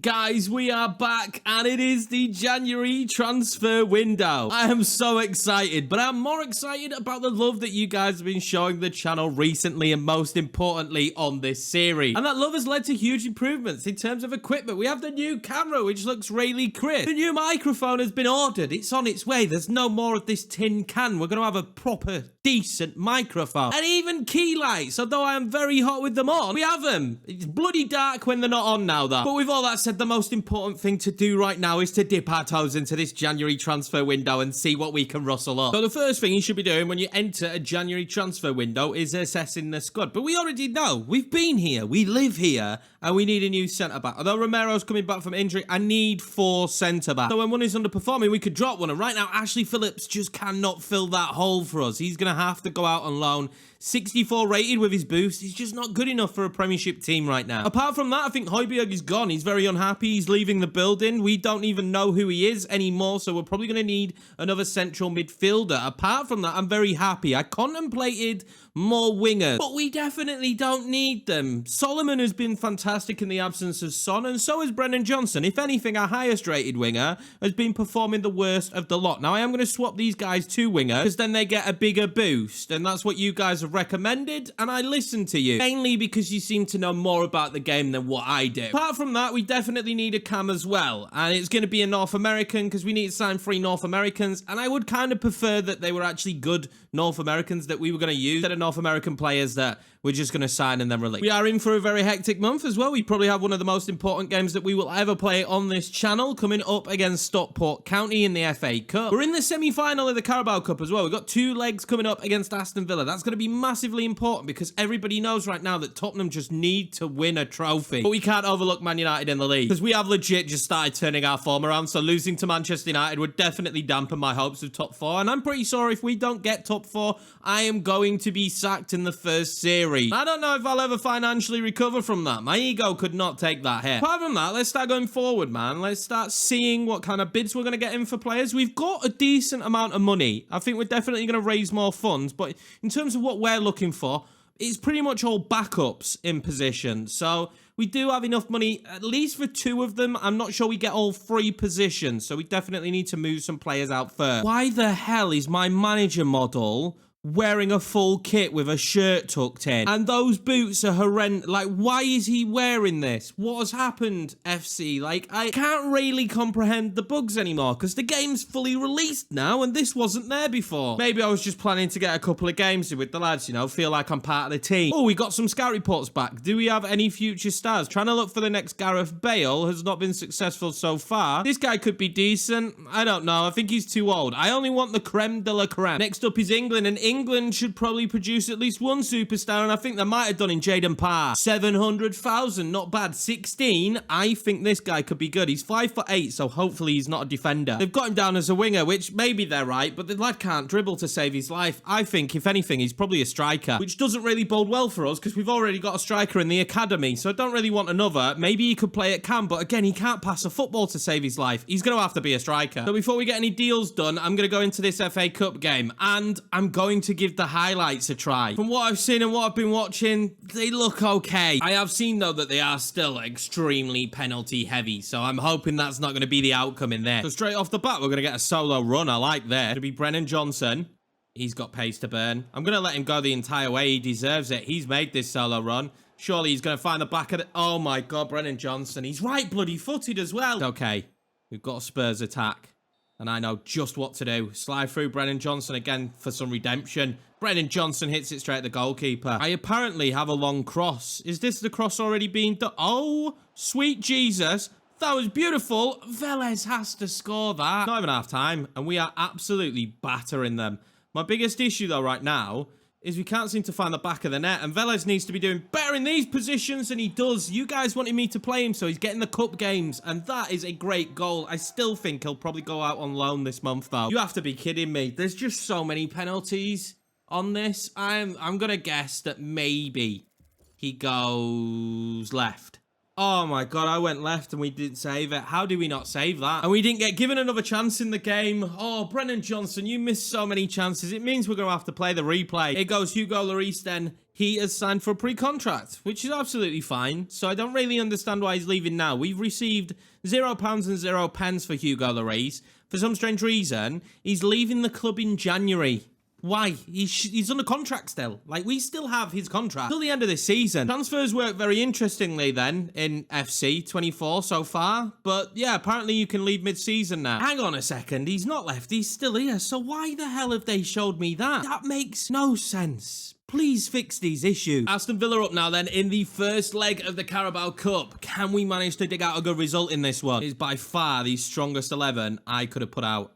Guys, we are back and it is the January transfer window. I am so excited, but I'm more excited about the love that you guys have been showing the channel recently and most importantly on this series. And that love has led to huge improvements in terms of equipment. We have the new camera, which looks really crisp. The new microphone has been ordered. It's on its way. There's no more of this tin can. We're going to have a proper, decent microphone. And even key lights, although I am very hot with them on, we have them. It's bloody dark when they're not on now, though. But with all that said, the most important thing to do right now is to dip our toes into this January transfer window and see what we can rustle up. So the first thing you should be doing when you enter a January transfer window is assessing the squad. But we already know. We've been here. We live here. And we need a new centre-back. Although Romero's coming back from injury, I need 4 centre-backs. So when one is underperforming, we could drop one. And right now, Ashley Phillips just cannot fill that hole for us. He's going to have to go out on loan. 64 rated with his boost. He's just not good enough for a Premiership team right now. Apart from that, I think Højbjerg is gone. He's very unhappy. He's leaving the building. We don't even know who he is anymore, so we're probably going to need another central midfielder. Apart from that, I'm very happy. I contemplated more wingers, but we definitely don't need them. Solomon has been fantastic in the absence of Son, and so has Brennan Johnson. If anything, our highest rated winger has been performing the worst of the lot. Now, I am going to swap these guys to winger, because then they get a bigger boost, and that's what you guys have recommended, and I listened to you, mainly because you seem to know more about the game than what I do. Apart from that, we definitely need a cam as well, and it's going to be a North American, because we need to sign 3 North Americans, and I would kind of prefer that they were actually good North Americans that we were going to use, instead of North American players that we're just going to sign and then release. We are in for a very hectic month as well. We probably have one of the most important games that we will ever play on this channel, coming up against Stockport County in the FA Cup. We're in the semi-final of the Carabao Cup as well. We've got 2 legs coming up against Aston Villa. That's going to be massively important because everybody knows right now that Tottenham just need to win a trophy. But we can't overlook Man United in the league because we have legit just started turning our form around. So losing to Manchester United would definitely dampen my hopes of top 4. And I'm pretty sure if we don't get top 4, I am going to be sacked in the first series. I don't know if I'll ever financially recover from that. My ego could not take that hit. Apart from that, let's start going forward, man. Let's start seeing what kind of bids we're going to get in for players. We've got a decent amount of money. I think we're definitely going to raise more funds. But in terms of what we're looking for, it's pretty much all backups in position. So we do have enough money, at least for 2 of them. I'm not sure we get all 3 positions. So we definitely need to move some players out first. Why the hell is my manager model wearing a full kit with a shirt tucked in? And those boots are horrendous. Like, why is he wearing this? What has happened, FC? Like, I can't really comprehend the bugs anymore because the game's fully released now and this wasn't there before. Maybe I was just planning to get a couple of games with the lads, you know, feel like I'm part of the team. Oh, we got some scout reports back. Do we have any future stars? Trying to look for the next Gareth Bale has not been successful so far. This guy could be decent. I don't know. I think he's too old. I only want the creme de la creme. Next up is England, and England should probably produce at least 1 superstar, and I think they might have done in Jaden Parr. 700,000, not bad. 16, I think this guy could be good. He's 5'8", so hopefully he's not a defender. They've got him down as a winger, which maybe they're right, but the lad can't dribble to save his life. I think, if anything, he's probably a striker, which doesn't really bode well for us because we've already got a striker in the academy, so I don't really want another. Maybe he could play at cam, but again, he can't pass a football to save his life. He's going to have to be a striker. So before we get any deals done, I'm going to go into this FA Cup game, and I'm going to give the highlights a try. From what I've seen and what I've been watching, they look okay. I have seen, though, that they are still extremely penalty heavy, so I'm hoping that's not going to be the outcome in there. So straight off the bat, we're going to get a solo run. I like that. It'll be Brennan Johnson. He's got pace to burn. I'm going to let him go the entire way. He deserves it. He's made this solo run. Surely he's going to find the back of it. Oh my God, Brennan Johnson. He's right bloody footed as well. Okay, we've got a Spurs attack. And I know just what to do. Slide through Brennan Johnson again for some redemption. Brennan Johnson hits it straight at the goalkeeper. I apparently have a long cross. Is this the cross already being done? Oh, sweet Jesus. That was beautiful. Velez has to score that. Not even half time. And we are absolutely battering them. My biggest issue, though, right now is we can't seem to find the back of the net. And Velez needs to be doing better in these positions, and he does. You guys wanted me to play him, so he's getting the cup games. And that is a great goal. I still think he'll probably go out on loan this month, though. You have to be kidding me. There's just so many penalties on this. I'm going to guess that maybe he goes left. Oh my God, I went left and we didn't save it. How do we not save that? And we didn't get given another chance in the game. Oh, Brennan Johnson, you missed so many chances. It means we're going to have to play the replay. It goes Hugo Lloris then. he has signed for a pre-contract, which is absolutely fine. So I don't really understand why he's leaving now. We've received £0 and 0 pence for Hugo Lloris. For some strange reason, he's leaving the club in January. Why? He's under contract still. Like, we still have his contract till the end of this season. Transfers work very interestingly then in FC 24 so far. But yeah, apparently you can leave mid-season now. Hang on a second. He's not left. He's still here. So why the hell have they showed me that? That makes no sense. Please fix these issues. Aston Villa up now then in the first leg of the Carabao Cup. Can we manage to dig out a good result in this one? It's by far the strongest 11 I could have put out.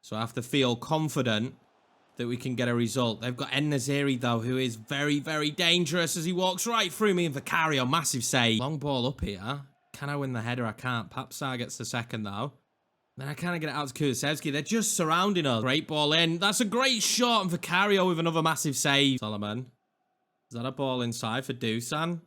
So I have to feel confident that we can get a result. They've got En-Nesyri though, who is very, very dangerous as he walks right through me. And Vicario, massive save. Long ball up here. Can I win the header? I can't. Papsar gets the second though. Then I can't get it out to Kulusevski. They're just surrounding us. Great ball in. That's a great shot. And Vicario with another massive save. Solomon. Is that a ball inside for Dusan?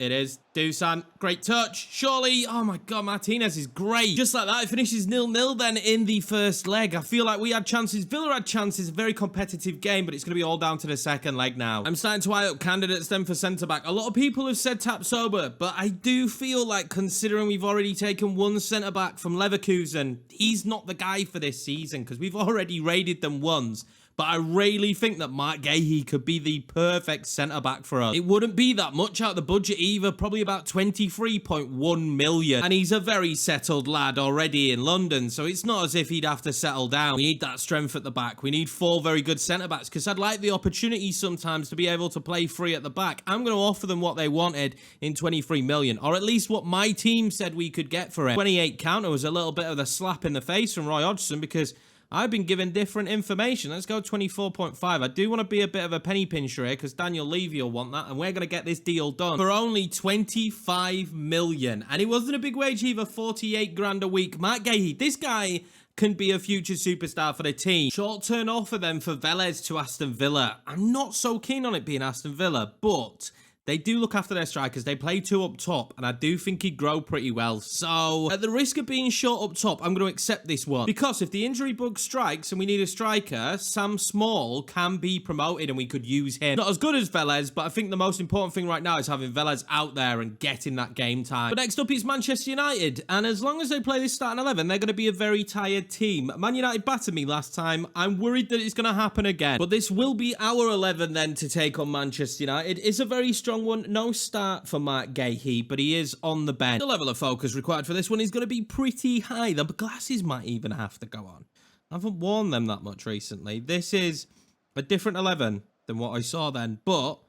It is. Dusan, great touch. Surely. Oh my God, Martinez is great. Just like that, it finishes 0-0 then in the first leg. I feel like we had chances. Villa had chances. A very competitive game, but it's going to be all down to the second leg now. I'm starting to eye up candidates then for centre-back. A lot of people have said Tapsoba, but I do feel like, considering we've already taken one centre-back from Leverkusen, he's not the guy for this season because we've already raided them once. But I really think that Mark Gahey could be the perfect centre-back for us. It wouldn't be that much out of the budget either, probably about 23.1 million. And he's a very settled lad already in London, so it's not as if he'd have to settle down. We need that strength at the back. We need 4 very good centre-backs, because I'd like the opportunity sometimes to be able to play free at the back. I'm going to offer them what they wanted in 23 million, or at least what my team said we could get for it. 28 counter was a little bit of a slap in the face from Roy Hodgson, because I've been given different information. Let's go 24.5. I do want to be a bit of a penny pincher here because Daniel Levy will want that. And we're going to get this deal done for only 25 million. And it wasn't a big wage either, 48 grand a week. Mark Gahey, this guy can be a future superstar for the team. Short-term offer then for Velez to Aston Villa. I'm not so keen on it being Aston Villa, but they do look after their strikers. They play 2 up top, and I do think he'd grow pretty well. So, at the risk of being short up top, I'm going to accept this one. Because if the injury bug strikes and we need a striker, Sam Small can be promoted and we could use him. Not as good as Velez, but I think the most important thing right now is having Velez out there and getting that game time. But next up is Manchester United, and as long as they play this starting 11, they're going to be a very tired team. Man United battered me last time. I'm worried that it's going to happen again. But this will be our 11 then to take on Manchester United. It's a very strong one. No start for Mark Gahey, but he is on the bench. The level of focus required for this one is going to be pretty high. The glasses might even have to go on. I haven't worn them that much recently. This is a different 11 than what I saw then, but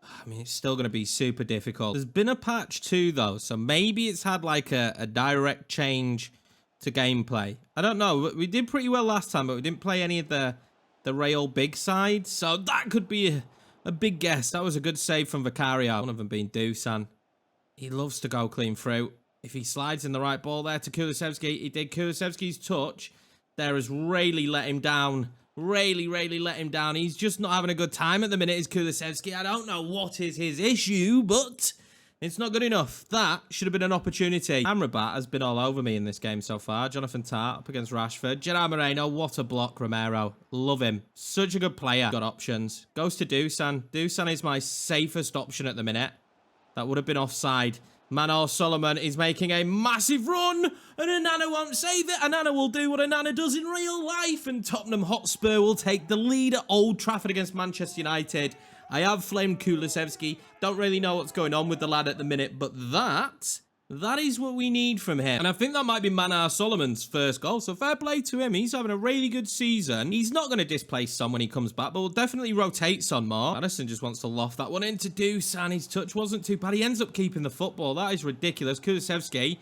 I mean, it's still going to be super difficult. There's been a patch too, though, so maybe it's had like a direct change to gameplay. I don't know. We did pretty well last time, but we didn't play any of the Real big side, so that could be a big guess. That was a good save from Vicario. One of them being Dusan. He loves to go clean through. If he slides in the right ball there to Kulusevski, he did. Kulusevski's touch there has really let him down. Really let him down. He's just not having a good time at the minute, is Kulusevski. I don't know what is his issue, but it's not good enough. That should have been an opportunity. Amrabat has been all over me in this game so far. Jonathan Tart up against Rashford. Gerard Moreno, what a block, Romero. Love him. Such a good player. Got options. Goes to Dusan. Dusan is my safest option at the minute. That would have been offside. Manor Solomon is making a massive run, and Onana won't save it. Onana will do what Onana does in real life, and Tottenham Hotspur will take the lead at Old Trafford against Manchester United. I have flamed Kulusevski. Don't really know what's going on with the lad at the minute, but that is what we need from him. And I think that might be Manor Solomon's first goal, so fair play to him. He's having a really good season. He's not going to displace Son when he comes back, but we'll definitely rotate Son more. Madison just wants to loft that one into Dusan. His touch wasn't too bad. He ends up keeping the football. That is ridiculous. Kulusevski,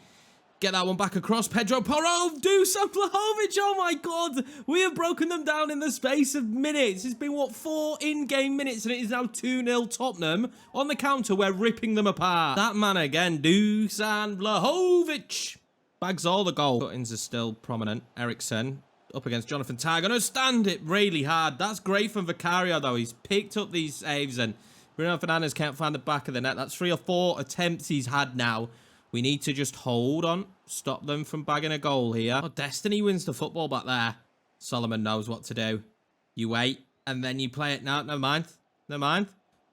get that one back across. Pedro Porro, Dusan Vlahovic. Oh my God. We have broken them down in the space of minutes. It's been, what, 4 in-game minutes, and it is now 2-0 Tottenham. On the counter, we're ripping them apart. That man again, Dusan Vlahovic. Bags all the goal. Cuttings are still prominent. Eriksson up against Jonathan Tah. Gonna stand it really hard. That's great from Vicario, though. He's picked up these saves, and Bruno Fernandes can't find the back of the net. That's 3 or 4 attempts he's had now. We need to just hold on. Stop them from bagging a goal here. Oh, Destiny wins the football back there. Solomon knows what to do. You wait, and then you play it. No, never mind. Never mind.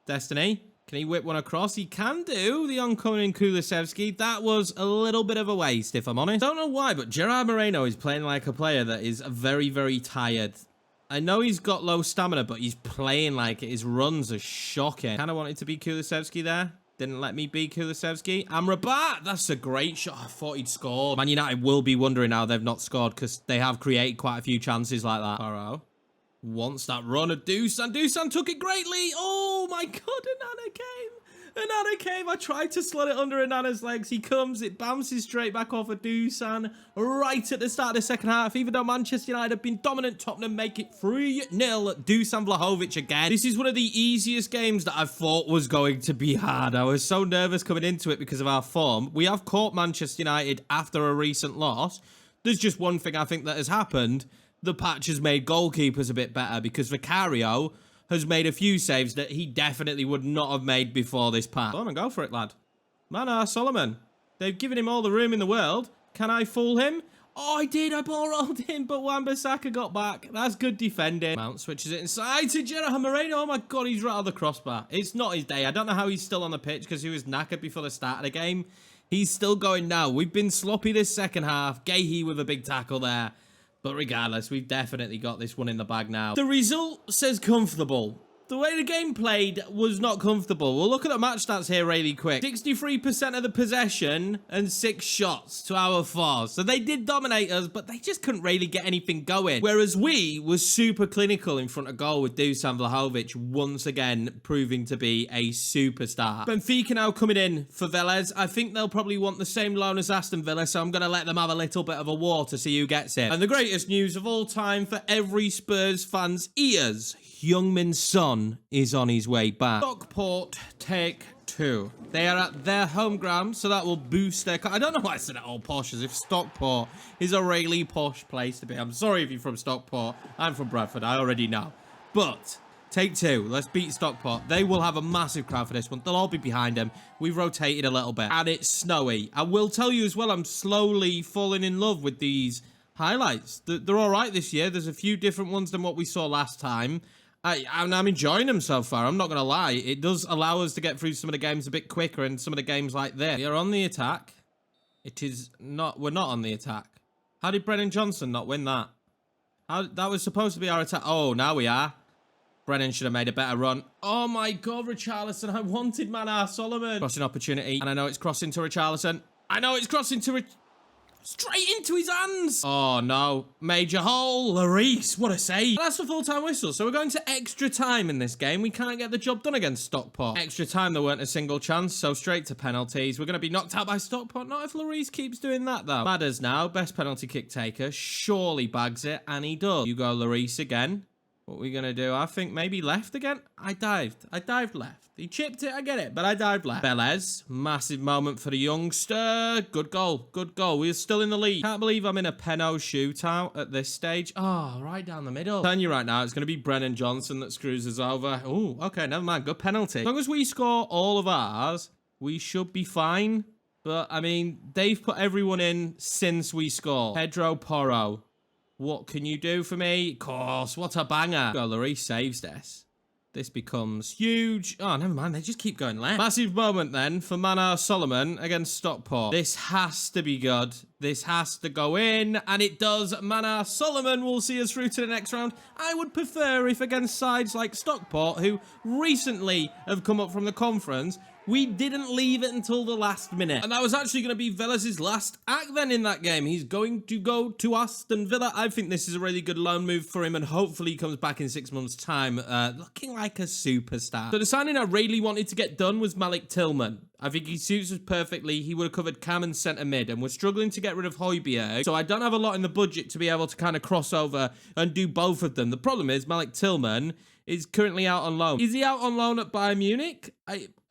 Destiny. Can he whip one across? He can do. The oncoming Kulusevski. That was a little bit of a waste, if I'm honest. Don't know why, but Gerard Moreno is playing like a player that is very, very tired. I know he's got low stamina, but he's playing like it. His runs are shocking. Kind of wanted to be Kulusevski there. Didn't let me be Kulusevski. Amrabat, that's a great shot. I thought he'd scored. Man United will be wondering how they've not scored because they have created quite a few chances like that. Poro wants that run of Dusan. Dusan took it greatly. Oh my God, Anana came. Anana came. I tried to slot it under Anana's legs. He comes. It bounces straight back off of Dusan right at the start of the second half. Even though Manchester United have been dominant, Tottenham make it 3-0. Dusan Vlahovic again. This is one of the easiest games that I thought was going to be hard. I was so nervous coming into it because of our form. We have caught Manchester United after a recent loss. There's just one thing I think that has happened. The patch has made goalkeepers a bit better because Vicario has made a few saves that he definitely would not have made before this patch. Go on and go for it, lad. Manar Solomon. They've given him all the room in the world. Can I fool him? Oh, I did. I ball rolled him, but Wan-Bissaka got back. That's good defending. Mount switches it inside to Gerard Moreno. Oh my God, he's right on the crossbar. It's not his day. I don't know how he's still on the pitch because he was knackered before the start of the game. He's still going now. We've been sloppy this second half. Gahey with a big tackle there. But regardless, we've definitely got this one in the bag now. The result says comfortable. The way the game played was not comfortable. We'll look at the match stats here really quick. 63% of the possession and 6 shots to our 4. So they did dominate us, but they just couldn't really get anything going. Whereas we were super clinical in front of goal with Dusan Vlahovic once again proving to be a superstar. Benfica now coming in for Velez. I think they'll probably want the same loan as Aston Villa, so I'm going to let them have a little bit of a war to see who gets it. And the greatest news of all time for every Spurs fan's ears, Heung-min Son is on his way back. Stockport take 2. They are at their home ground, so that will boost their... I don't know why I said it all posh, as if Stockport is a really posh place to be. I'm sorry if you're from Stockport. I'm from Brentford, I already know. But take 2. Let's beat Stockport. They will have a massive crowd for this one. They'll all be behind them. We've rotated a little bit. And it's snowy. I will tell you as well, I'm slowly falling in love with these highlights. They're all right this year. There's a few different ones than what we saw last time. I'm enjoying them so far, I'm not going to lie. It does allow us to get through some of the games a bit quicker and some of the games like this. We are on the attack. It is not... We're not on the attack. How did Brennan Johnson not win that? That was supposed to be our attack. Oh, now we are. Brennan should have made a better run. Oh my God, Richarlison. I wanted Manar Solomon. Crossing opportunity. And I know it's crossing to Richarlison. I know it's crossing to straight into his hands. Oh, no. Major hole. Lloris, what a save. That's a full-time whistle. So we're going to extra time in this game. We can't get the job done against Stockport. Extra time, there weren't a single chance. So straight to penalties. We're going to be knocked out by Stockport. Not if Lloris keeps doing that, though. Madders now. Best penalty kick taker. Surely bags it. And he does. You go Lloris again. What are we going to do? I think maybe left again. I dived left. He chipped it, I get it, but I dived left. Velez, massive moment for the youngster. Good goal, good goal. We're still in the lead. Can't believe I'm in a penalty shootout at this stage. Oh, right down the middle. I'm telling you right now, it's going to be Brennan Johnson that screws us over. Oh, okay, never mind. Good penalty. As long as we score all of ours, we should be fine. But, I mean, they've put everyone in since we scored. Pedro Porro. What can you do for me? Of course, what a banger. Go, Lloris saves this. This becomes huge. Oh, never mind. They just keep going left. Massive moment then for Manar Solomon against Stockport. This has to be good. This has to go in. And it does. Manar Solomon will see us through to the next round. I would prefer if against sides like Stockport, who recently have come up from the conference, we didn't leave it until the last minute. And that was actually going to be Velez's last act then in that game. He's going to go to Aston Villa. I think this is a really good loan move for him, and hopefully he comes back in 6 months' time looking like a superstar. So the signing I really wanted to get done was Malik Tillman. I think he suits us perfectly. He would have covered Cam and centre mid, and we're struggling to get rid of Højbjerg, so I don't have a lot in the budget to be able to kind of cross over and do both of them. The problem is Malik Tillman is currently out on loan. Is he out on loan at Bayern Munich?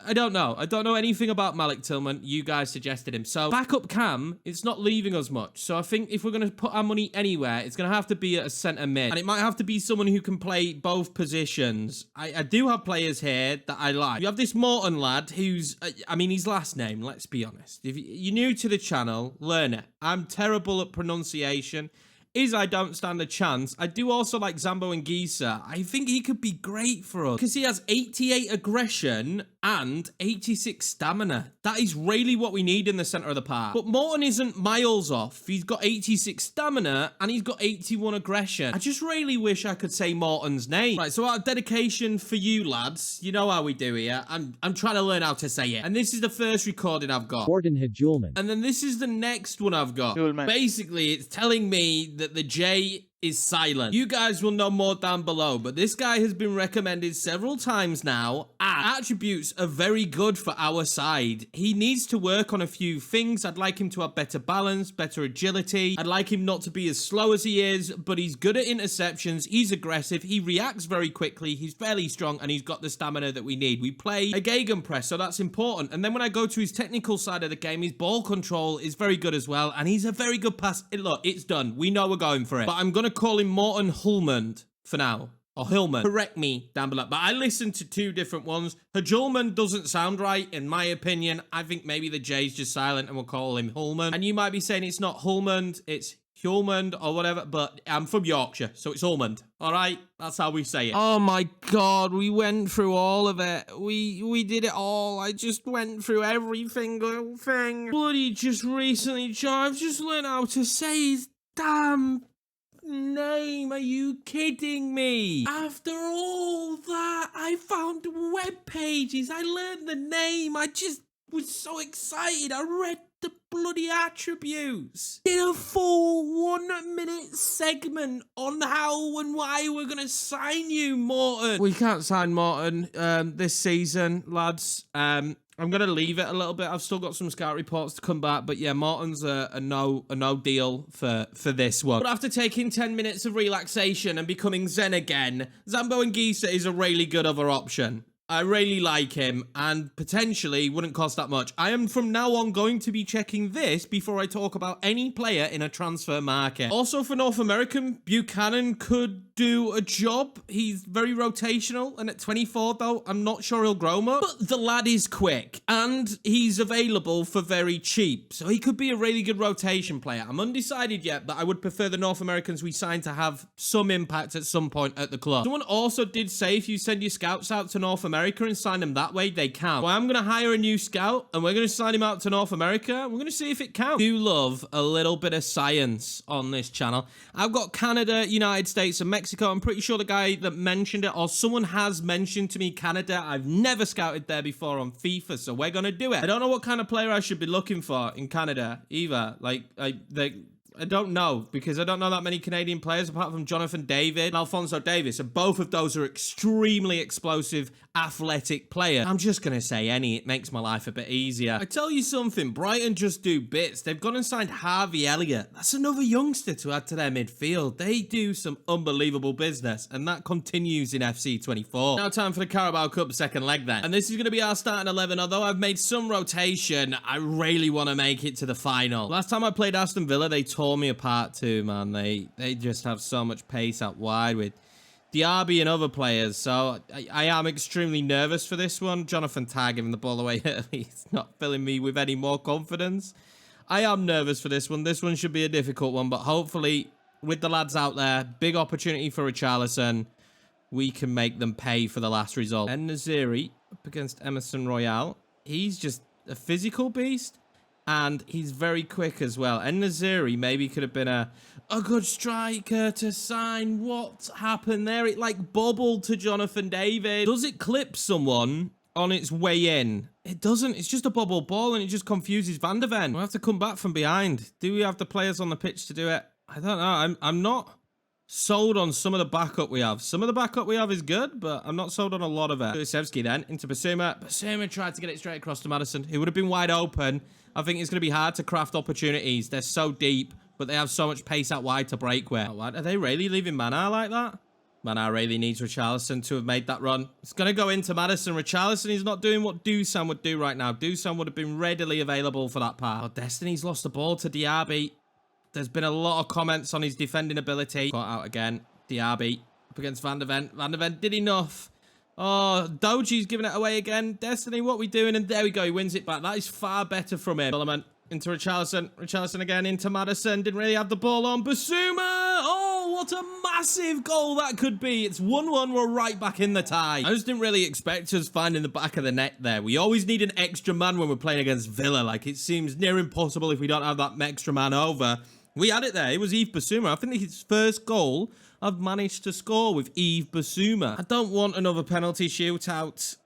I don't know. I don't know anything about Malik Tillman. You guys suggested him. So backup Cam, it's not leaving us much. So I think if we're going to put our money anywhere, it's going to have to be at a centre mid. And it might have to be someone who can play both positions. I do have players here that I like. You have this Morton lad who's, I mean, his last name, let's be honest. If you're new to the channel, learn it. I'm terrible at pronunciation. is I don't stand a chance. I do also like Zambo and Gisa. I think he could be great for us because he has 88 aggression and 86 stamina. That is really what we need in the center of the park. But Morton isn't miles off. He's got 86 stamina and he's got 81 aggression. I just really wish I could say Morton's name. Right, so our dedication for you lads, you know how we do here. I'm trying to learn how to say it. And this is the first recording I've got. Yorkiemann. And then this is the next one I've got. Basically, it's telling me that the J is silent. You guys will know more down below, but this guy has been recommended several times now, and attributes are very good for our side. He needs to work on a few things. I'd like him to have better balance, better agility. I'd like him not to be as slow as he is, but he's good at interceptions. He's aggressive. He reacts very quickly. He's fairly strong, and he's got the stamina that we need. We play a gegenpress, so that's important. And then when I go to his technical side of the game, his ball control is very good as well, and he's a very good pass. Look, it's done. We know we're going for it. But I'm going to call him Morton Hulmand for now. Or Hillman. Correct me down below. But I listened to two different ones. Hajulman doesn't sound right, in my opinion. I think maybe the J's just silent and we'll call him Hulman. And you might be saying it's not Hulmand, it's Hulmand or whatever. But I'm from Yorkshire, so it's Hulmand. All right? That's how we say it. Oh my God, we went through all of it. We did it all. I just went through every single thing. Bloody just recently, John, I've just learned how to say his damn name. Are you kidding me? After all that, I found web pages. I learned the name. I just was so excited. I read the bloody attributes. Did a full 1 minute segment on how and why we're gonna sign you, Morton. We can't sign Morton this season, lads. I'm going to leave it a little bit. I've still got some scout reports to come back. But yeah, Morton's a no deal for this one. But after taking 10 minutes of relaxation and becoming zen again, Zambo and Gisa is a really good other option. I really like him and potentially wouldn't cost that much. I am from now on going to be checking this before I talk about any player in a transfer market. Also for North American, Buchanan could do a job. He's very rotational and at 24 though, I'm not sure he'll grow much. But the lad is quick and he's available for very cheap. So he could be a really good rotation player. I'm undecided yet, but I would prefer the North Americans we signed to have some impact at some point at the club. Someone also did say if you send your scouts out to North America and sign them that way, they can. So I'm going to hire a new scout and we're going to sign him out to North America. We're going to see if it counts. I do love a little bit of science on this channel. I've got Canada, United States and Mexico. I'm pretty sure the guy that mentioned it or someone has mentioned to me Canada. I've never scouted there before on FIFA, so we're going to do it. I don't know what kind of player I should be looking for in Canada either. Like, I don't know because I don't know that many Canadian players apart from Jonathan David and Alphonso Davis. And both of those are extremely explosive, athletic players. I'm just going to say any. It makes my life a bit easier. I tell you something, Brighton just do bits. They've gone and signed Harvey Elliott. That's another youngster to add to their midfield. They do some unbelievable business and that continues in FC 24. Now time for the Carabao Cup second leg then. And this is going to be our starting 11. Although I've made some rotation, I really want to make it to the final. Last time I played Aston Villa, they tore me apart too, man. They just have so much pace out wide with Diaby and other players, so I am extremely nervous for this one. Jonathan Tah giving the ball away early. It's not filling me with any more confidence. I am nervous for this one. This one should be a difficult one, but hopefully with the lads out there, big opportunity for Richarlison. We can make them pay for the last result. En Naziri up against Emerson Royale. He's just a physical beast. And he's very quick as well. En Naziri maybe could have been a good striker to sign. What happened there? It like bobbled to Jonathan David. Does it clip someone on its way in? It doesn't. It's just a bobble ball and it just confuses Van der Ven. We'll have to come back from behind. Do we have the players on the pitch to do it? I don't know. I'm not sold on some of the backup we have. Some of the backup we have is good, but I'm not sold on a lot of it. Kulusevski then into Basuma. Basuma tried to get it straight across to Madison. He would have been wide open. I think it's going to be hard to craft opportunities. They're so deep, but they have so much pace out wide to break with. Are they really leaving Mana like that? Mana really needs Richarlison to have made that run. It's going to go into Madison. Richarlison is not doing what Dusan would do right now. Dusan would have been readily available for that part. Oh, Destiny's lost the ball to Diaby. There's been a lot of comments on his defending ability. Caught out again. Diaby up against Van der Ven. Van der Ven did enough. Oh, Doji's giving it away again. Destiny, what are we doing? And there we go. He wins it back. That is far better from him. Solomon into Richarlison. Richarlison again into Madison. Didn't really have the ball on. Basuma! what a massive goal that could be. It's 1-1. We're right back in the tie. I just didn't really expect us finding the back of the net there. We always need an extra man when we're playing against Villa. Like, it seems near impossible if we don't have that extra man over. We had it there. It was Yves Bissouma. I think his first goal I've managed to score with Yves Bissouma. I don't want another penalty shootout,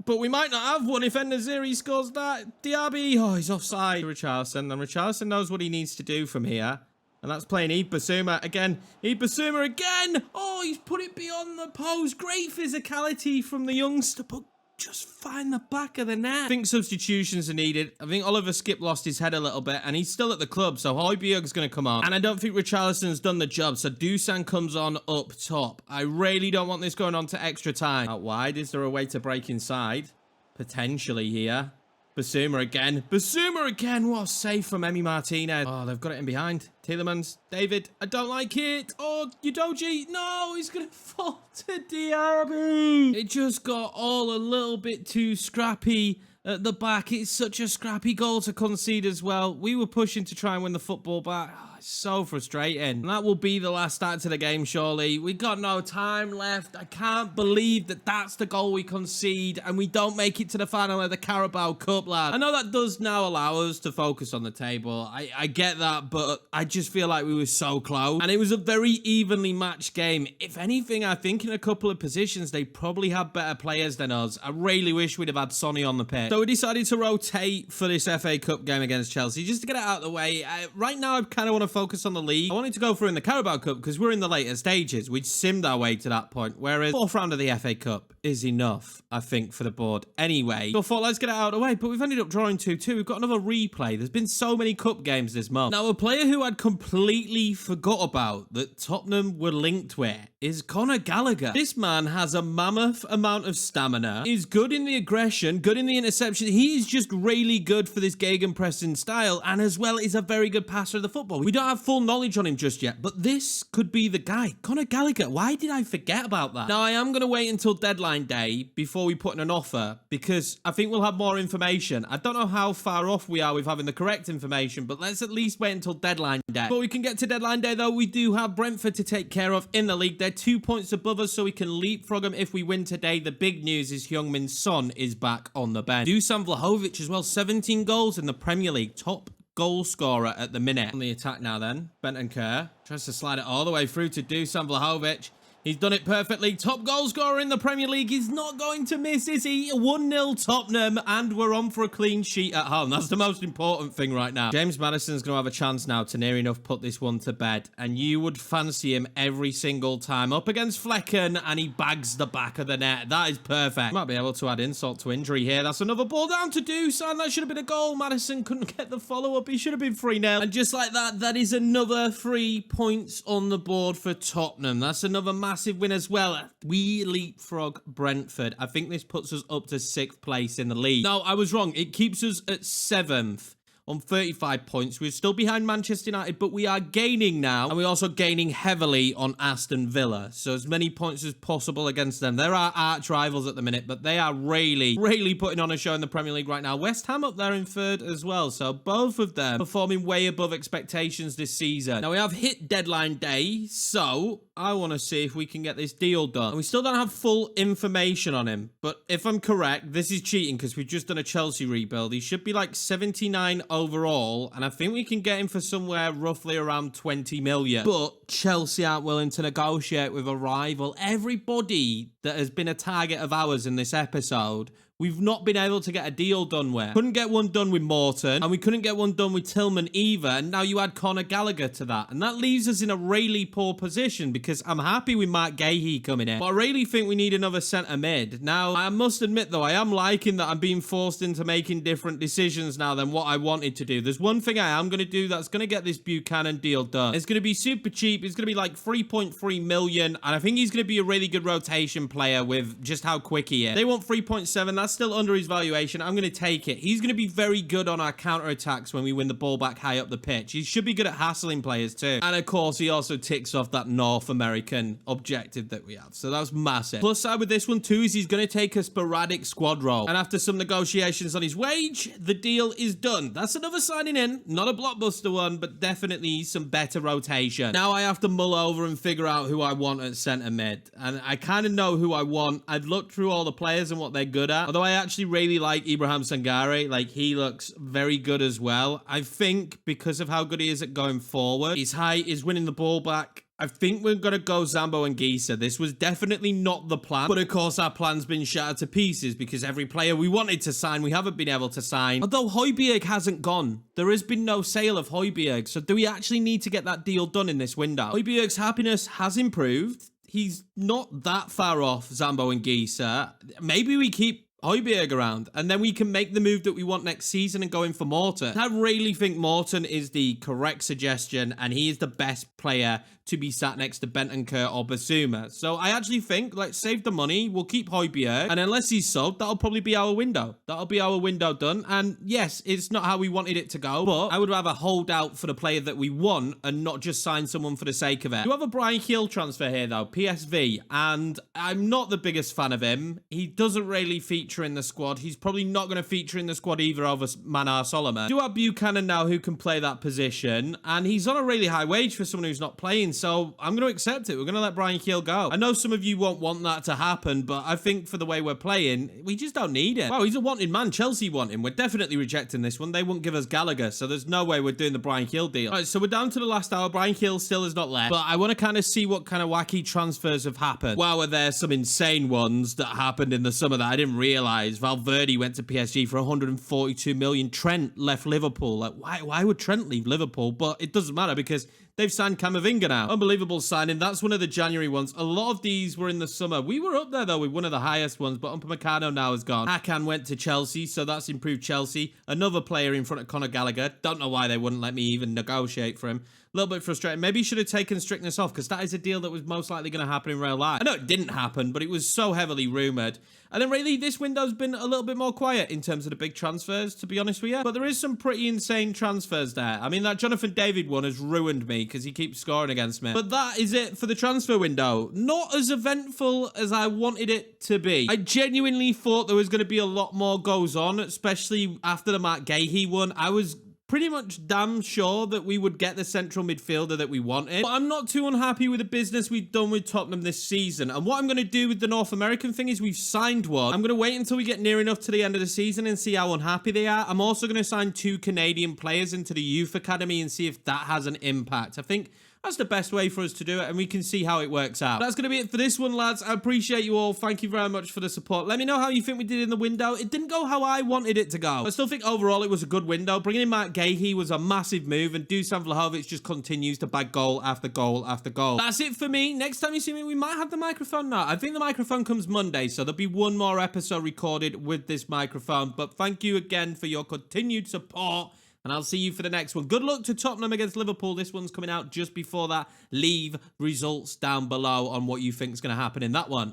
but we might not have one if En-Nesyri scores that. Diaby, oh, he's offside. Richarlison, and Richarlison knows what he needs to do from here. And that's playing Yves Bissouma again. Yves Bissouma again. Oh, he's put it beyond the post. Great physicality from the youngster, but just find the back of the net. I think substitutions are needed. I think Oliver Skip lost his head a little bit, and he's still at the club, so Højbjerg's going to come on. And I don't think Richarlison's done the job, so Dusan comes on up top. I really don't want this going on to extra time. Out wide, is there a way to break inside? Potentially here. Bissouma again. Bissouma again. What a save from Emi Martinez. Oh, they've got it in behind. Tielemans. David. I don't like it. Oh, Udogie. No, he's going to fall to Diaby. It just got all a little bit too scrappy at the back. It's such a scrappy goal to concede as well. We were pushing to try and win the football back. Oh, it's so frustrating. And that will be the last start to the game, surely. We got no time left. I can't believe that that's the goal we concede and we don't make it to the final of the Carabao Cup, lad. I know that does now allow us to focus on the table. I get that, but I just feel like we were so close. And it was a very evenly matched game. If anything, I think in a couple of positions, they probably had better players than us. I really wish we'd have had Sonny on the pitch. So we decided to rotate for this FA Cup game against Chelsea, just to get it out of the way. Right now, I kind of want to focus on the league. I wanted to go through in the Carabao Cup because we're in the later stages. We'd simmed our way to that point, whereas fourth round of the FA Cup is enough, I think, for the board anyway. So I thought, let's get it out of the way, but we've ended up drawing 2-2. We've got another replay. There's been so many cup games this month. Now, a player who I'd completely forgot about that Tottenham were linked with is Conor Gallagher. This man has a mammoth amount of stamina, is good in the aggression, good in the interception. He is just really good for this gegenpressing style, and as well is a very good passer of the football. We don't have full knowledge on him just yet, but this could be the guy. Conor Gallagher, why did I forget about that? Now, I am going to wait until deadline day before we put in an offer, because I think we'll have more information. I don't know how far off we are with having the correct information, but let's at least wait until deadline day. Before we can get to deadline day, though, we do have Brentford to take care of in the league. They're 2 points above us, so we can leapfrog them if we win today. The big news is Heung-min Son is back on the bench. Dusan Vlahovic as well, 17 goals in the Premier League, top goal scorer at the minute. On the attack now then, Bentancur tries to slide it all the way through to Dusan Vlahovic. He's done it perfectly. Top goal scorer in the Premier League. He's not going to miss, is he? 1-0 Tottenham, and we're on for a clean sheet at home. That's the most important thing right now. James Maddison's going to have a chance now to near enough put this one to bed, and you would fancy him every single time. Up against Flecken, and he bags the back of the net. That is perfect. Might be able to add insult to injury here. That's another ball down to Dusan. That should have been a goal. Maddison couldn't get the follow-up. He should have been 3-0. And just like that, that is another 3 points on the board for Tottenham. That's another massive win as well. We leapfrog Brentford. I think this puts us up to 6th place in the league. No, I was wrong. It keeps us at 7th on 35 points. We're still behind Manchester United, but we are gaining now, and we're also gaining heavily on Aston Villa. So as many points as possible against them. They're our arch rivals at the minute, but they are really putting on a show in the Premier League right now. West Ham up there in 3rd as well. So both of them performing way above expectations this season. Now we have hit deadline day, so I want to see if we can get this deal done. And we still don't have full information on him, but if I'm correct, this is cheating because we've just done a Chelsea rebuild. He should be like 79 overall, and I think we can get him for somewhere roughly around 20 million. But Chelsea aren't willing to negotiate with a rival. Everybody that has been a target of ours in this episode, we've not been able to get a deal done with. Couldn't get one done with Morton, and we couldn't get one done with Tillman either, and now you add Conor Gallagher to that, and that leaves us in a really poor position because I'm happy with Mark Gahey coming in, but I really think we need another centre mid. Now, I must admit though, I am liking that I'm being forced into making different decisions now than what I wanted to do. There's one thing I am going to do that's going to get this Buchanan deal done. It's going to be super cheap. It's going to be like 3.3 million, and I think he's going to be a really good rotation player with just how quick he is. They want 3.7. That's still under his valuation. I'm going to take it. He's going to be very good on our counter-attacks when we win the ball back high up the pitch. He should be good at hassling players too. And of course, he also ticks off that North American objective that we have. So that was massive. Plus side with this one too is he's going to take a sporadic squad role. And after some negotiations on his wage, the deal is done. That's another signing in. Not a blockbuster one, but definitely some better rotation. Now I have to mull over and figure out who I want at centre mid. And I kind of know who I want. I've looked through all the players and what they're good at. Although I actually really like Ibrahim Sangare. Like, he looks very good as well. I think because of how good he is at going forward, his height is winning the ball back. I think we're going to go Zambo and Gisa. This was definitely not the plan. But of course, our plan's been shattered to pieces because every player we wanted to sign, we haven't been able to sign. Although Højbjerg hasn't gone. There has been no sale of Højbjerg. So do we actually need to get that deal done in this window? Højbjerg's happiness has improved. He's not that far off Zambo and Gisa. Maybe we keep Højbjerg around, and then we can make the move that we want next season and go in for Morton. I really think Morton is the correct suggestion, and he is the best player to be sat next to Bentancur or Basuma. So I actually think, let's save the money. We'll keep Højbjerg, and unless he's sold, that'll probably be our window. That'll be our window done. And yes, it's not how we wanted it to go, but I would rather hold out for the player that we want and not just sign someone for the sake of it. You have a Brian Keel transfer here, though, PSV, and I'm not the biggest fan of him. He doesn't really feature in the squad. He's probably not going to feature in the squad either over Manar Solomon. Do have Buchanan now who can play that position, and he's on a really high wage for someone who's not playing, so I'm going to accept it. We're going to let Brian Keel go. I know some of you won't want that to happen, but I think for the way we're playing, we just don't need it. Wow, he's a wanted man. Chelsea want him. We're definitely rejecting this one. They wouldn't give us Gallagher, so there's no way we're doing the Brian Keel deal. All right, so we're down to the last hour. Brian Keel still is not left, but I want to kind of see what kind of wacky transfers have happened. Wow, are there some insane ones that happened in the summer that I didn't realize? Valverde went to PSG for 142 million. Trent left Liverpool. Like, why would Trent leave Liverpool? But it doesn't matter because they've signed Camavinga now. Unbelievable signing. That's one of the January ones. A lot of these were in the summer. We were up there, though, with one of the highest ones, but Upamecano now is gone. Hakan went to Chelsea, so that's improved Chelsea. Another player in front of Conor Gallagher. Don't know why they wouldn't let me even negotiate for him. A little bit frustrating. Maybe he should have taken strictness off because that is a deal that was most likely going to happen in real life. I know it didn't happen, but it was so heavily rumoured. And then really, this window's been a little bit more quiet in terms of the big transfers, to be honest with you. But there is some pretty insane transfers there. I mean, that Jonathan David one has ruined me because he keeps scoring against me. But that is it for the transfer window. Not as eventful as I wanted it to be. I genuinely thought there was going to be a lot more goes on, especially after the Mark Gahey one. I was pretty much damn sure that we would get the central midfielder that we wanted. But I'm not too unhappy with the business we've done with Tottenham this season. And what I'm going to do with the North American thing is we've signed one. I'm going to wait until we get near enough to the end of the season and see how unhappy they are. I'm also going to sign 2 Canadian players into the youth academy and see if that has an impact. I think that's the best way for us to do it, and we can see how it works out. That's going to be it for this one, lads. I appreciate you all. Thank you very much for the support. Let me know how you think we did in the window. It didn't go how I wanted it to go. I still think overall it was a good window. Bringing in Mark Gahey was a massive move, and Dusan Vlahovic just continues to bag goal after goal after goal. That's it for me. Next time you see me, we might have the microphone now. I think the microphone comes Monday, so there'll be one more episode recorded with this microphone. But thank you again for your continued support, and I'll see you for the next one. Good luck to Tottenham against Liverpool. This one's coming out just before that. Leave results down below on what you think is going to happen in that one.